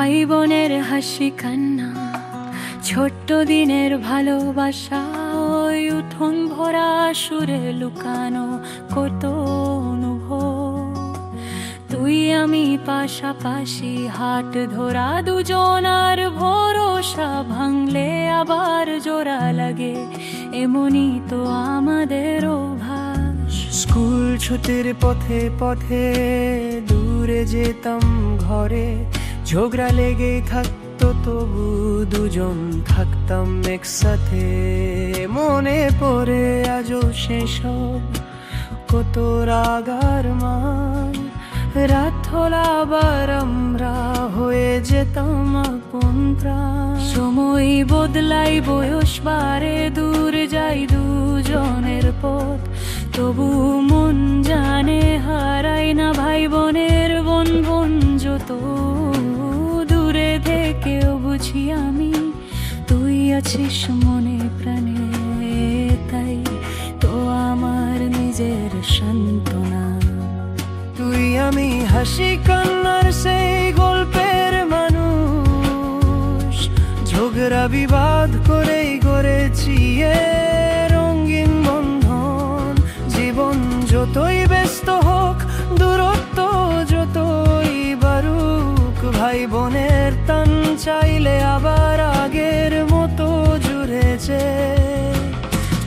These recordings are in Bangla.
ভাই বোনের হাসি কান্না, ছোট্ট দিনের ভালোবাসা, ওই উঠোন ভরা সুরে লুকানো কত অনুভব। তুই আমি পাশাপাশি হাত ধরা দুজন, আর ভরসা ভাঙলে আবার জোড়া লাগে, এমনই তো আমাদের অভ্যাস। স্কুল ছুটির পথে পথে দূরে যেতাম ঘরে, ঝগড়া লেগেই থাকতো তবু দুজন থাকতাম একসাথে। মনে পড়ে আজও সেসব কত রাগার মান, রাত হলে আবার আমরা হয়ে যেতাম আপন প্রাণ। সময় বদলাই, বয়স বাড়ে, দূর যাই দুজনের পথ, তবু মন জানে হারাই না ভাই বোনের বন্ধন। যত দূরে থেকেও বুঝি আমি তুই আছিস মনে প্রাণে, তাই তো আমার নিজের সান্ত্বনা। তুই আমি হাসি কান্নার সেই গল্পের মানুষ, ঝগড়া বিবাদ করেই গড়েছি এ রঙিন বন্ধন। জীবন যতই ব্যস্ত হোক, দূরত্ব যতই বাড়ুক, ভাই বোনের টান চাইলে আবার আগের মতো জুড়েছে।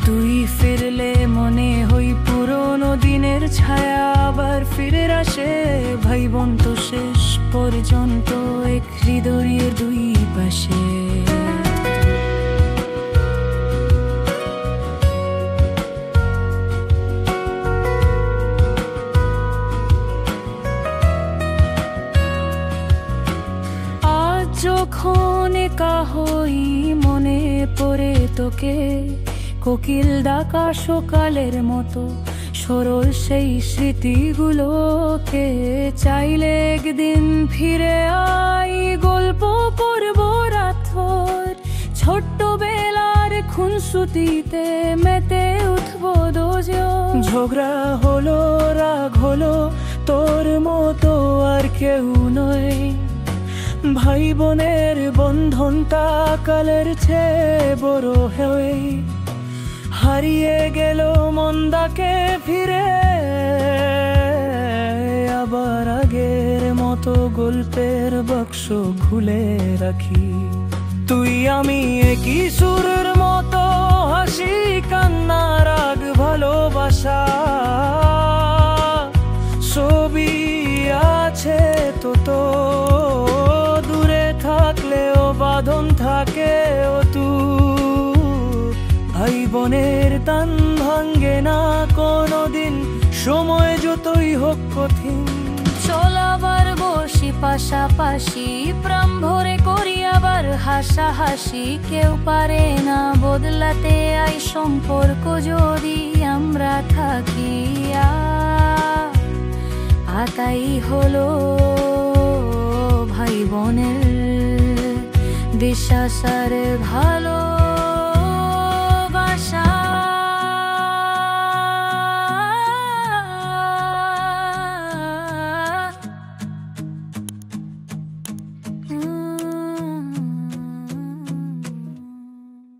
তুই ফিরলে মনে হই পুরনো দিনের ছায়া আবার ফিরে আসে। ভাই বোন তো শেষ পর্যন্ত এক হৃদয়ের দুই পাশে। আজ যখন একা হই মনে পড়ে তোকে, কোকিল ডাকা সকালের মতো সরল সেই স্মৃতিগুলোকে। চাইলে একদিন ফিরে আই, গল্প পড়ব রাতভর, ছোট্টবেলার খুনসুটিতে মেতে উঠবো দুজন। ঝগড়া হলো, রাগ হলো, তোর মতো আর কেউ নয়। ভাই বোনের বন্ধনটা কালের চেয়ে বড় হয়ে হারিয়ে গেল মন্দাকে ফিরে। আবার আগের মতো গল্পের বাক্স খুলে রাখি, তুই আমি একই সুরের মতো হাসি কান্না রাগ ভালোবাসা। ছবি আছে তো দূরে থাকলেও বাঁধন থাকে ও তুই। ভাই বোনের টান ভাঙ্গে না কোনোদিন, সময় যতই হোক কঠিন। চল আবার বসি পাশাপাশি, প্রাণ ভরে করি আবার হাসাহাসি। কেউ পারে না বদলাতে আই সম্পর্ক যদি আমরা থাকি। তাই হলো ভাই বোনের বিশ্বাস আর ভালো।